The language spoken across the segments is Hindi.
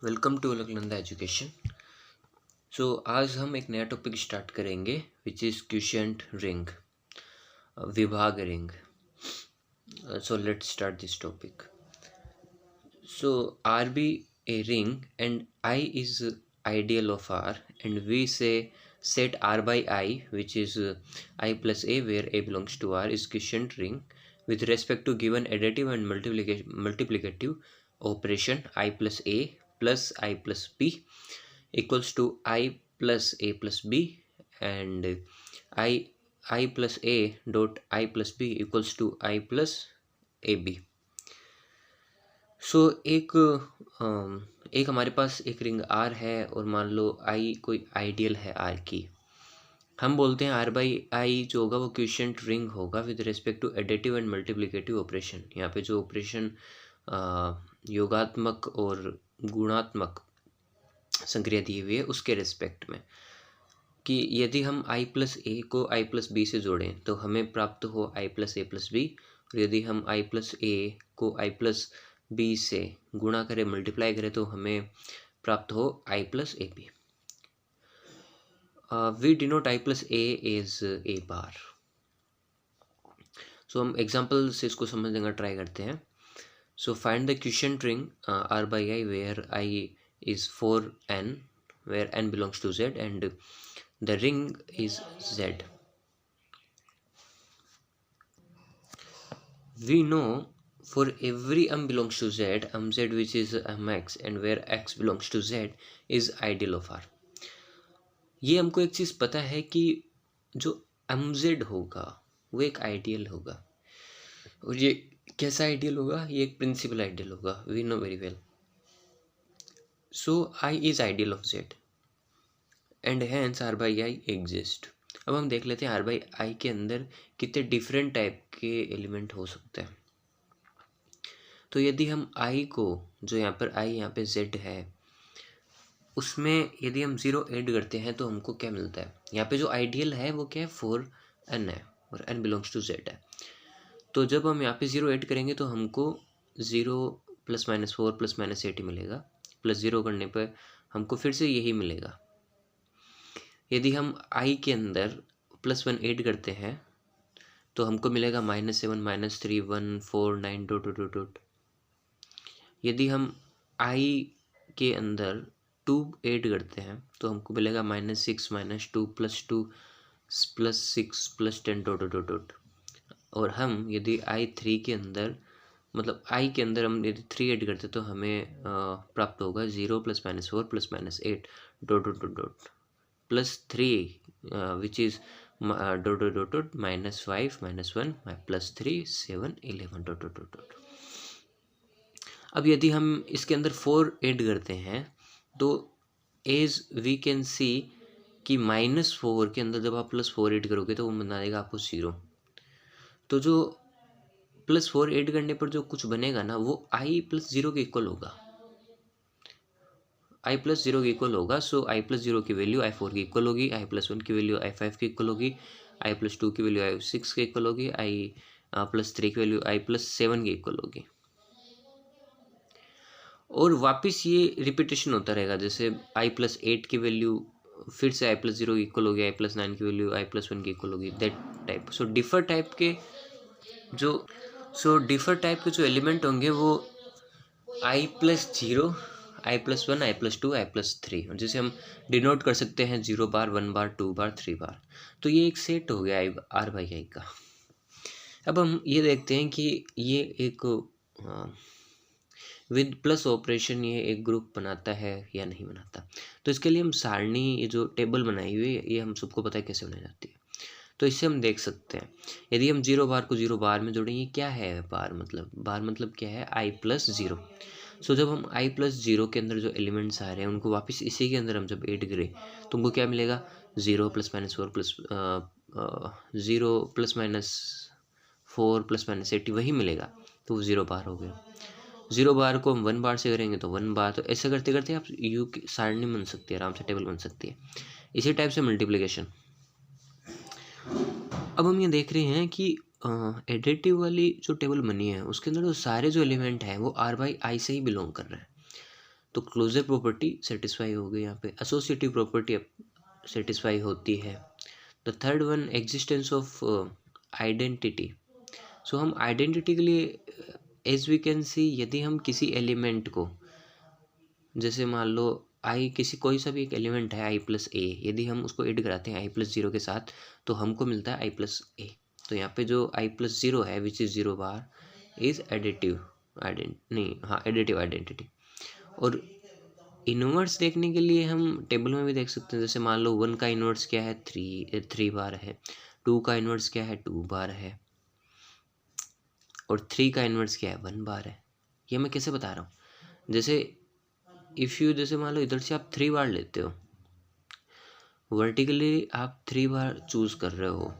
Welcome to Alaknanda education. So आज हम एक नया टॉपिक स्टार्ट करेंगे विच इज़ क्वोशिएंट रिंग, विभाग ring. So let's start this topic. So R be a ring and I is ideal of R, and we say set R by I, which is I plus A, where A belongs to R, is quotient ring with respect to given additive and multiplicative operation I plus A plus I plus B equals to I plus A plus B, and I plus A dot I plus B equals to I plus AB। सो एक हमारे पास एक रिंग आर है और मान लो आई कोई आइडियल है आर की। हम बोलते हैं आर बाई आई जो होगा वो क्वोशिएंट रिंग होगा with respect to additive and multiplicative operation. यहाँ पे जो ऑपरेशन योगात्मक और गुणात्मक संक्रिया दी हुई है उसके रिस्पेक्ट में, कि यदि हम आई प्लस ए को आई प्लस बी से जोड़ें तो हमें प्राप्त हो I plus A plus B, और यदि हम आई प्लस ए को आई प्लस बी से गुणा करें, मल्टीप्लाई करें, तो हमें प्राप्त हो I plus A b. We denote I plus a is a bar. So हम एग्जाम्पल से इसको समझने का ट्राई करते हैं। So find the quotient ring R by I where I is 4n, where n belongs to Z and the ring is Z. We know for every m belongs to Z, mz which is mx and where x belongs to Z is ideal of R। ये हमको एक चीज़ पता है कि जो mz होगा वो एक आइडियल होगा, और ये कैसा आइडियल होगा? ये एक प्रिंसिपल आइडियल होगा। We know very well. So I is ideal of Z and hence R by I exist. अब हम देख लेते हैं आर बाई आई के अंदर कितने डिफरेंट टाइप के एलिमेंट हो सकते हैं। तो यदि हम आई को, जो यहाँ पर आई यहाँ पे जेड है, उसमें यदि हम ज़ीरो ऐड करते हैं तो हमको क्या मिलता है? यहाँ पे जो आइडियल है वो क्या है? 4n है और n बिलोंग्स टू जेड है। तो जब हम यहाँ पे ज़ीरो ऐड करेंगे तो हमको 0 प्लस माइनस 4 प्लस माइनस 8 ही मिलेगा। प्लस ज़ीरो करने पर हमको फिर से यही मिलेगा। यदि हम i के अंदर +1 ऐड करते हैं तो हमको मिलेगा -7 -3 1 4 9 डॉट डॉट डॉट। यदि हम i के अंदर 2 ऐड करते हैं तो हमको मिलेगा -6 -2 +2 +6 +10 डॉट डॉट डॉट। और हम यदि i3 के अंदर, मतलब i के अंदर हम यदि 3 ऐड करते तो हमें प्राप्त होगा 0 + -4 + -8 dot dot dot dot +3 which is dot dot dot dot -5 -1 +3 7 11 dot dot dot dot. अब यदि हम इसके अंदर 4 ऐड करते हैं तो एज वी कैन सी कि -4 के अंदर जब आप +4 ऐड करोगे तो वो बना देगा आपको 0। तो जो +4 ऐड करने पर जो कुछ बनेगा ना वो i + 0 के इक्वल होगा। i + 0 के इक्वल होगा। सो i + 0 की वैल्यू i4 की इक्वल होगी, i + 1 की वैल्यू i5 की इक्वल होगी, i + 2 की वैल्यू i6 की इक्वल होगी, i + 3 की वैल्यू i + 7 की इक्वल होगी। और वापस ये रिपीटेशन होता रहेगा, जैसे i + 8 की वैल्यू फिर से i + 0 की इक्वल होगी, i + 9 की वैल्यू i + 1 की इक्वल होगी, that type. So differ type के जो एलिमेंट होंगे वो i + 0 i + 1 i + 2 i + 3, जिसे हम डिनोट कर सकते हैं 0 बार 1 बार 2 बार 3 बार। तो ये एक सेट हो गया आर बाई आई का। अब हम ये देखते हैं कि ये एक विद प्लस ऑपरेशन ये एक ग्रुप बनाता है या नहीं बनाता। तो इसके लिए हम सारणी, ये जो टेबल बनाई हुई है, ये हम सबको पता है कैसे बनाई जाती है। तो इससे हम देख सकते हैं यदि हम 0 बार को 0 बार में जोड़ें, ये क्या है बार मतलब क्या है? i + 0। सो जब हम i + 0 के अंदर जो एलिमेंट्स आ रहे हैं उनको वापस इसी के अंदर हम जब ऐड करें तो हमको क्या मिलेगा? 0 + -4 प्लस 0 ± 4 ± 8 वही मिलेगा। तो वो 0 बार हो गया। 0 बार को हम 1 बार से करेंगे तो 1 बार। तो ऐसे करते करते आप यू की सारणी बन सकती है, आराम से टेबल बन सकती है। इसी टाइप से मल्टीप्लिकेशन। अब हम ये देख रहे हैं कि एडिटिव वाली जो टेबल बनी है उसके अंदर तो सारे जो एलिमेंट हैं वो आर बाई आई से ही बिलोंग कर रहे हैं, तो क्लोजर प्रॉपर्टी सेटिस्फाई हो गई यहाँ पे, एसोसिएटिव प्रॉपर्टी सेटिस्फाई होती है। The third one, existence of identity. So हम आइडेंटिटी के लिए एज वी कैन सी, यदि हम किसी एलिमेंट को, जैसे मान लो आई, किसी कोई सा भी एक एलिमेंट है आई प्लस ए, यदि हम उसको ऐड कराते हैं आई प्लस जीरो के साथ तो हमको मिलता है आई प्लस ए। तो यहाँ पे जो आई प्लस जीरो है which is zero bar is additive additive identity. और इनवर्स देखने के लिए हम टेबल में भी देख सकते हैं, जैसे मान लो 1 का इनवर्स क्या है, 3 बार है, 2 का इनवर्स क्या है, 2 बार है, और 3 का इनवर्स क्या है, 1 बार है। ये मैं कैसे बता रहा हूँ, जैसे इफ़ यू, जैसे मान लो इधर से आप 3 बार लेते हो, वर्टिकली आप 3 बार चूज़ कर रहे हो,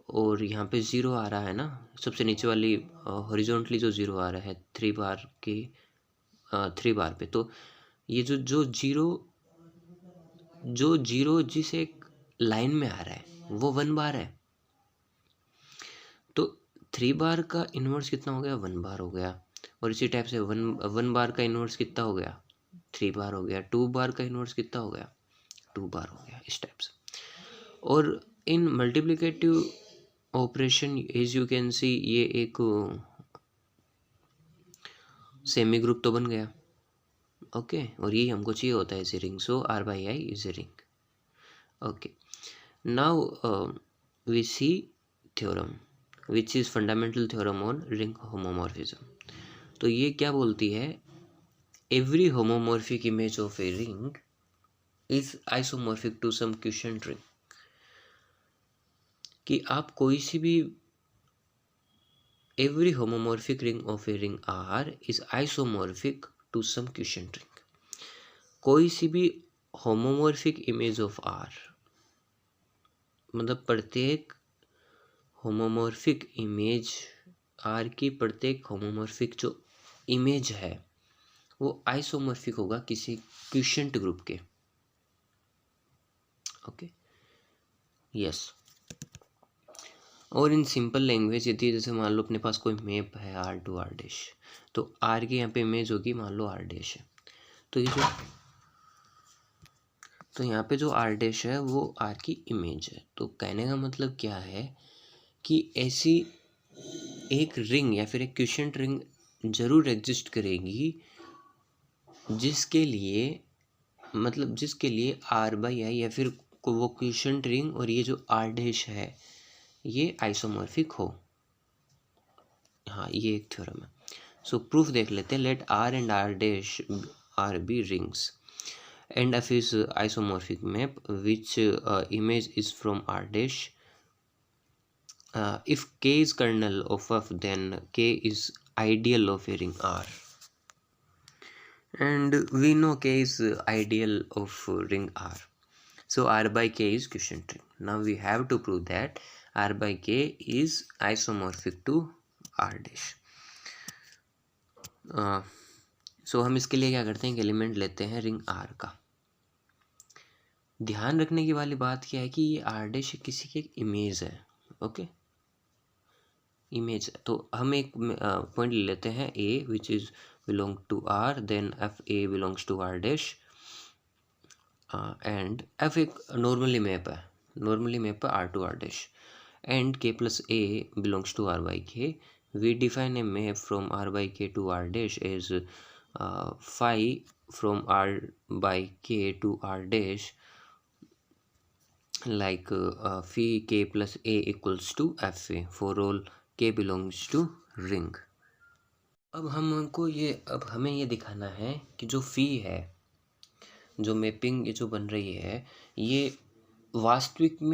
और यहाँ पे 0 आ रहा है ना, सबसे नीचे वाली हॉरिजॉन्टली जो 0 आ रहा है 3 बार के 3 बार पे, तो ये जो जीरो जिस एक लाइन में आ रहा है वो 1 बार है। तो 3 बार का इन्वर्स कितना हो गया, 1 बार हो गया। और इसी टाइप से 1 बार का इन्वर्स कितना हो गया, 3 बार हो गया। 2 बार का इन्वर्स कितना हो गया, 2 बार हो गया, इस टाइप से। और इन multiplicative operation as you can see, ये एक सेमी ग्रुप तो बन गया, ओके। और ये हमको चाहिए होता है is a ring, so R by I is a ring, okay. Now we see theorem which is fundamental theorem on ring homomorphism. तो ये क्या बोलती है, every homomorphic image of a ring is isomorphic to some quotient ring. कि आप कोई सी भी, every homomorphic ring of a ring R is isomorphic to some quotient ring। कोई सी भी होमोमॉर्फिक इमेज ऑफ R, मतलब प्रत्येक होमोमॉर्फिक इमेज R की प्रत्येक होमोमॉर्फिक जो इमेज है वो आइसोमॉर्फिक होगा किसी क्वोशिएंट ग्रुप के, ओके, यस। और इन सिंपल लैंग्वेज, यदि जैसे मान लो अपने पास कोई मैप है R टू R डैश, तो R की यहाँ पे इमेज होगी, मान लो R डैश है, तो ये जो, तो यहाँ पे जो R डैश है वो R की इमेज है। तो कहने का मतलब क्या है कि ऐसी एक रिंग या फिर एक क्वोशिएंट रिंग जरूर एग्जिस्ट करेगी जिसके लिए, मतलब जिसके लिए R बाई आई या फिर वो क्वोशिएंट रिंग और ये जो R डैश है ये आइसोमॉर्फिक हो। हाँ, ये एक थ्योरम है। सो प्रूफ देख लेते हैं। Let R and R dash R be rings and f is isomorphic map which image is from R dash. If K is kernel of F, then K is ideal of a ring R, and we know K is ideal of ring R, so R by K is quotient ring. Now we have to prove that R by K is isomorphic to R dash. So हम इसके लिए क्या करते हैं कि एलिमेंट लेते हैं रिंग R का। ध्यान रखने की वाली बात क्या है कि ये R डैश किसी की एक इमेज है, ओके, इमेज है। तो हम एक पॉइंट ले लेते हैं A which is belong to R, then F A belongs to R dash, and F एक नॉर्मली मैप है, नॉर्मली मैप है R to R dash, and K plus A belongs to R by K। We define a map from R by K to R dash as phi from R by K to R dash, like phi K plus A equals to FA for all K belongs to ring। अब हमें ये दिखाना है कि जो फी है, जो मैपिंग ये जो बन रही है, ये वास्तविकता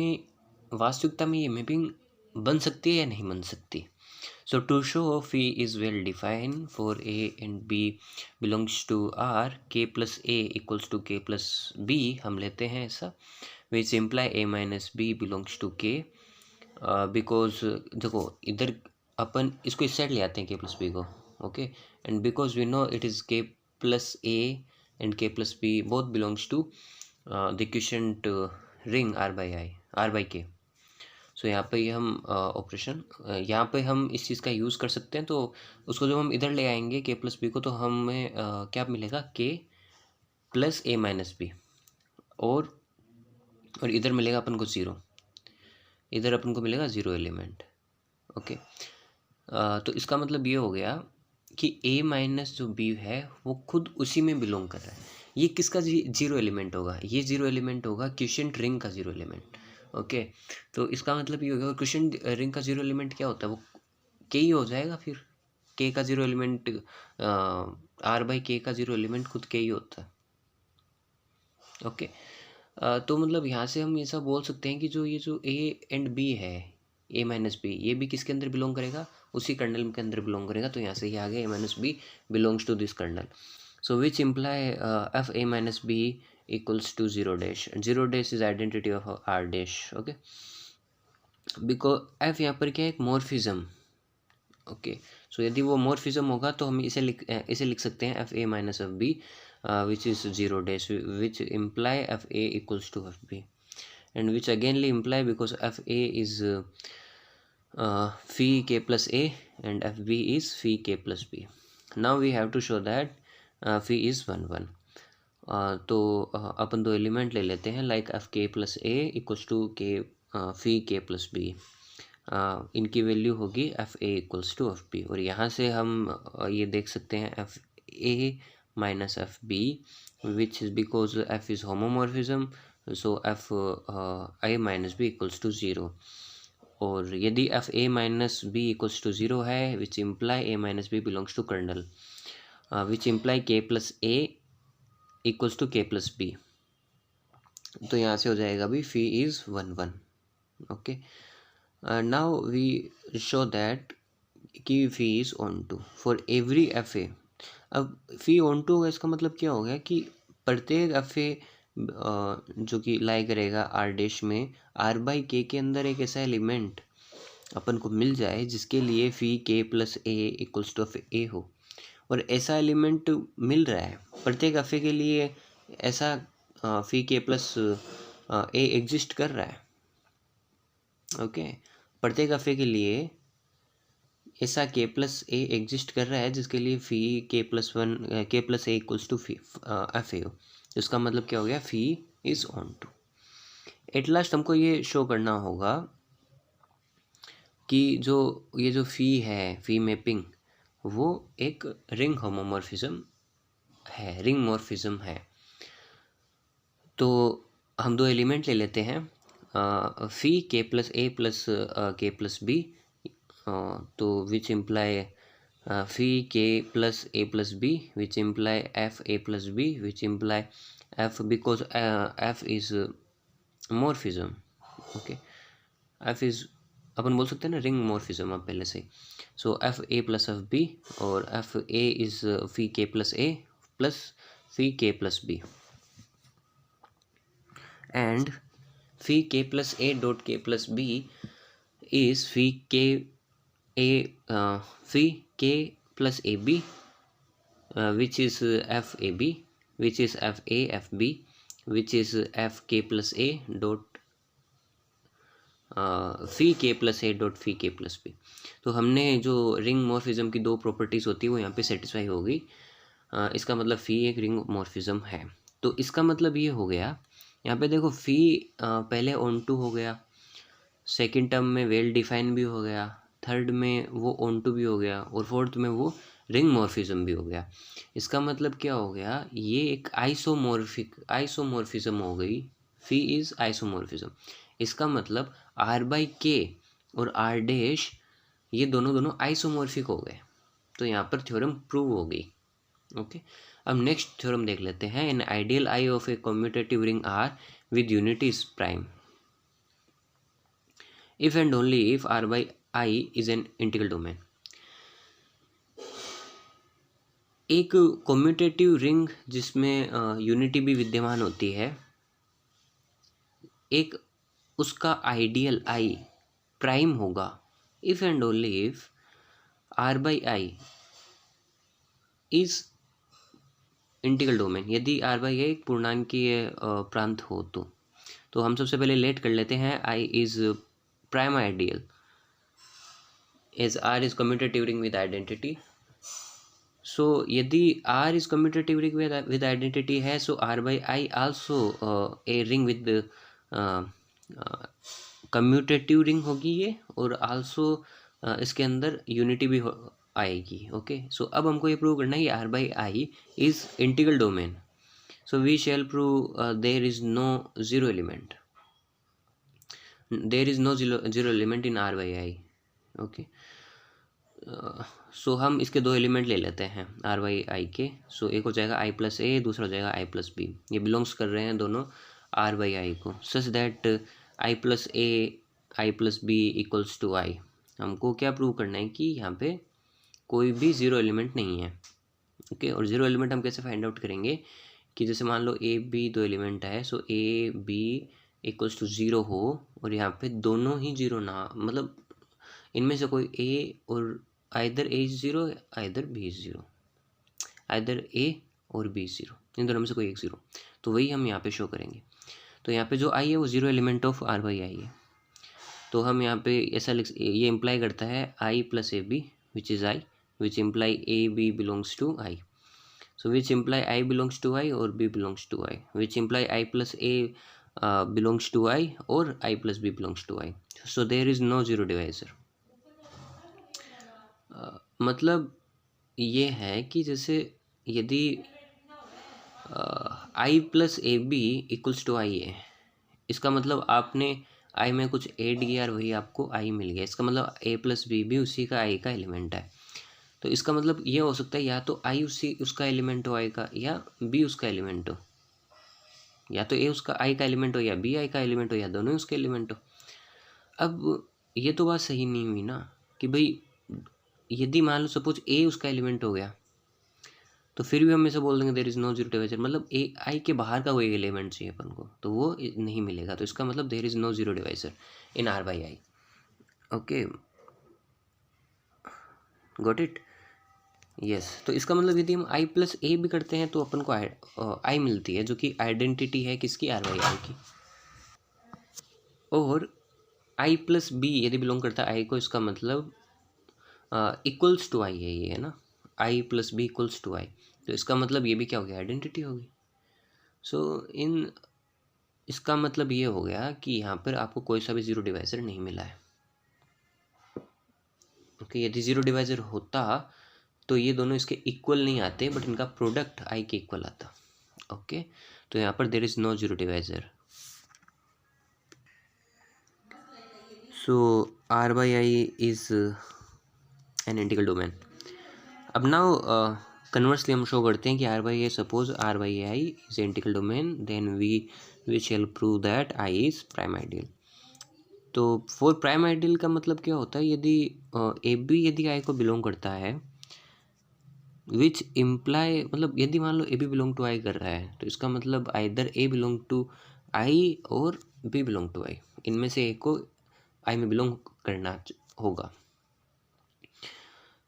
में ये मैपिंग बन सकती है या नहीं बन सकती। So to show phi is well defined for A and B belongs to R, K plus A equals to K plus B हम लेते हैं ऐसा, which imply A minus B belongs to K, because देखो इधर अपन इसको इस साइड ले आते हैं K plus B को, okay, and because we know it is K plus A and K plus B both belongs to the quotient ring R by K, सो यहाँ पे हम ऑपरेशन यहाँ पे हम इस चीज़ का यूज़ कर सकते हैं। तो उसको जब हम इधर ले आएंगे के प्लस बी को, तो हमें क्या मिलेगा, के प्लस ए माइनस बी, और इधर मिलेगा अपन को ज़ीरो, इधर अपन को मिलेगा ज़ीरो एलिमेंट। ओके, तो इसका मतलब ये हो गया कि ए माइनस जो बी है वो खुद उसी में बिलोंग कर रहा है। ये किसका जीरो एलिमेंट होगा, ये जीरो एलिमेंट होगा क्वोशिएंट रिंग का जीरो एलिमेंट। ओके, तो इसका मतलब ये होगा, और क्वोशिएंट रिंग का जीरो एलिमेंट क्या होता है, वो के ही हो जाएगा। फिर के का जीरो एलिमेंट, आर बाई के का जीरो एलिमेंट खुद के ही होता है। ओके, तो मतलब यहाँ से हम ऐसा बोल सकते हैं कि जो ये जो ए एंड बी है, ए माइनस बी, ये भी किसके अंदर बिलोंग करेगा, उसी कर्नल के अंदर बिलोंग करेगा। तो यहाँ से ये आ गया a minus b belongs to this kernel. So which imply f A minus b equals to zero dash. Zero dash is identity of R dash. Okay, because f यहाँ पर क्या है, एक मॉर्फिज्म। ओके, सो यदि वो मॉर्फिज्म होगा तो हम इसे लिख सकते हैं F A minus F B which is zero dash, which imply fa equals to fb, and which againly imply because fa is phi k plus a and fb is phi k plus b. Now we have to show that phi is 1 1. तो अपन दो एलिमेंट ले लेते हैं, like F K plus A equals to K phi K plus B. इनकी वैल्यू होगी F A equals to F B, और यहाँ से हम ये देख सकते हैं F A minus fb, which is because f is homomorphism, so f a minus b equals to 0. और यदि f a minus b equals to 0 है, which imply a minus b belongs to kernel, which imply k plus a equals to k plus b. तो यहाँ से हो जाएगा भी phi is 1 1. Okay, now we show that कि phi is onto for every fa. अब फी ऑन टू होगा, इसका मतलब क्या हो गया कि प्रत्येक एफ ए जो कि लाई करेगा आर डैश में, आर बाई के के अंदर एक ऐसा एलिमेंट अपन को मिल जाए जिसके लिए phi K plus A equals to F ए हो, और ऐसा एलिमेंट मिल रहा है प्रत्येक एफ ए के लिए, ऐसा फ़ी के प्लस ए एग्जिस्ट कर रहा है। ओके, प्रत्येक एफ ए के लिए ऐसा के प्लस ए एग्जिस्ट कर रहा है जिसके लिए phi K plus A equals to phi f ए हो। तो इसका मतलब क्या हो गया, फ़ी इज़ ऑन टू। एट लास्ट हमको ये शो करना होगा कि जो ये जो फ़ी है, फ़ी मैपिंग, वो एक रिंग होमोमॉर्फिज्म है, रिंग मॉर्फिज्म है। तो हम दो एलिमेंट ले लेते हैं, फ़ी के प्लस ए प्लस के प्लस बी, तो विच imply phi k plus a plus b, which imply f a plus b, which imply f, because f is morphism. Okay, f is अपन बोल सकते हैं ना रिंग मॉर्फिज्म अब पहले से। So f a plus f B, और f a is phi K plus A plus fee K plus B, and fee K plus A dot के प्लस बी इज फी के a phi k plus ab, which is f ab, which is f a f b, which is f k plus a dot phi k plus a dot phi k plus b. तो हमने जो रिंग मॉर्फिज्म की दो प्रॉपर्टीज़ होती है वो यहाँ पे सेटिस्फाई होगी। इसका मतलब फ़ी एक रिंग मॉर्फिज्म है। तो इसका मतलब ये हो गया, यहाँ पे देखो फ़ी पहले ऑन टू हो गया, सेकेंड टर्म में वेल डिफाइन भी हो गया, थर्ड में वो ऑन टू भी हो गया, और फोर्थ में वो रिंग मॉर्फिज्म भी हो गया। इसका मतलब क्या हो गया, ये एक आइसोमॉर्फिज्म हो गई, फी इज़ आइसोमॉर्फिज्म। इसका मतलब आर बाई के और आर डैश ये दोनों आइसोमॉर्फिक हो गए। तो यहाँ पर थ्योरम प्रूव हो गई। ओके, अब नेक्स्ट थ्योरम देख लेते हैं। An ideal I of a commutative ring R with unity is prime if and only if r by I is an integral domain. एक कम्यूटेटिव रिंग जिसमें यूनिटी भी विद्यमान होती है, एक उसका आइडियल आई प्राइम होगा if and only if R by I is integral domain. यदि आर बाई आई एक पूर्णांकीय प्रांत हो तो हम सबसे पहले लेट कर लेते हैं I is prime ideal as R is commutative ring with identity. So यदि R is commutative ring with identity है, so R by I also a ring with commutative ring होगी ये, और also इसके अंदर यूनिटी भी आएगी. ओके, सो अब हमको ये प्रूव करना है कि R by I is integral domain. So we shall prove there is no zero element. There is no zero element in R by I. Okay, so हम इसके दो एलिमेंट ले लेते हैं R by I के. सो एक हो जाएगा I प्लस ए, दूसरा हो जाएगा I प्लस बी. ये बिलोंग्स कर रहे हैं दोनों R by I को, such that I plus A I plus B equals to I. हमको क्या प्रूव करना है कि यहाँ पे कोई भी ज़ीरो एलिमेंट नहीं है. ओके, और ज़ीरो एलिमेंट हम कैसे फाइंड आउट करेंगे कि जैसे मान लो ए बी दो एलिमेंट है, so a B equals to zero हो और यहाँ पे दोनों ही ज़ीरो ना, मतलब इनमें से कोई ए और either a is zero either b is zero, either a और बी इज ज़ीरो, इन दोनों में से कोई एक ज़ीरो. तो वही हम यहाँ पे शो करेंगे. तो यहाँ पे जो आई है वो zero element of R by I है. तो हम यहाँ पे ऐसा ये इम्प्लाई करता है I plus A B which is I, which imply A B belongs to I. So which imply I belongs to I or B belongs to I, which imply I plus A belongs to I or I plus B belongs to I. So there is no zero divisor. मतलब ये है कि जैसे यदि I plus A B equals to I है, इसका मतलब आपने I में कुछ ऐड किया और वही आपको I मिल गया. इसका मतलब A प्लस बी भी उसी का I का एलिमेंट है. तो इसका मतलब ये हो सकता है या तो I उसका एलिमेंट हो I का, या B उसका एलिमेंट हो, या तो A उसका I का एलिमेंट हो या B I का एलिमेंट हो, या दोनों उसके एलिमेंट हो. अब ये तो बात सही नहीं हुई ना कि भाई यदि मान लो सपोज A उसका एलिमेंट हो गया तो फिर भी हम ऐसे बोल देंगे there is no zero divisor, मतलब ए आई के बाहर का कोई एलिमेंट चाहिए अपन को, तो वो नहीं मिलेगा. तो इसका मतलब there is no zero divisor in R by I. Okay, got it. Yes, तो इसका मतलब यदि हम I प्लस ए भी करते हैं तो अपन को I मिलती है, जो कि आइडेंटिटी है किसकी, R by I की. और I प्लस बी यदि बिलोंग करता है I को, इसका मतलब इक्वल्स टू I है ये, है ना. I plus B equals to I, तो इसका मतलब ये भी क्या हो गया, आइडेंटिटी होगी. सो इसका मतलब ये हो गया कि यहाँ पर आपको कोई सा भी ज़ीरो डिवाइज़र नहीं मिला है. ओके, यदि ज़ीरो डिवाइज़र होता तो ये दोनों इसके इक्वल नहीं आते, बट इनका प्रोडक्ट I के इक्वल आता. ओके, तो यहाँ पर there is no zero divisor. So R by I is an integral domain. अब नाउ कन्वर्सली हम शो करते हैं कि R by I, suppose R by I is integral domain, then we shall prove that I is prime ideal. तो फॉर प्राइम आइडियल का मतलब क्या होता है, यदि ए बी यदि I को बिलोंग करता है, विच इम्प्लाई, मतलब यदि मान लो a b belong to I कर रहा है, तो इसका मतलब either a belong to I और बी बिलोंग टू I, इनमें से एक को I में बिलोंग करना होगा.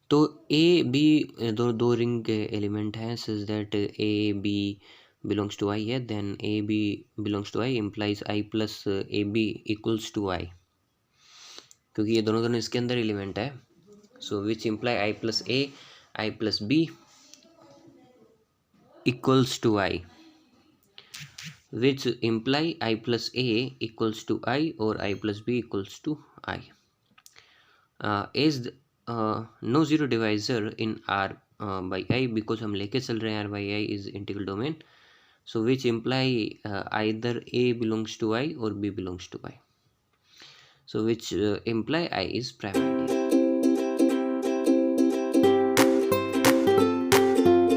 तो ए बी दो रिंग के एलिमेंट हैं, such that A B belongs to I है, then A B belongs to I implies I plus A B equals to I, क्योंकि ये दोनों इसके अंदर एलिमेंट है. So which imply I plus A I plus B equals to I, which imply I plus A equals to I और I plus B equals to I. Is no zero divisor in R by I, because हम लेके चल रहे हैं R by I is integral domain. So which imply either A belongs to I और B belongs to I, so which imply I is prime ideal.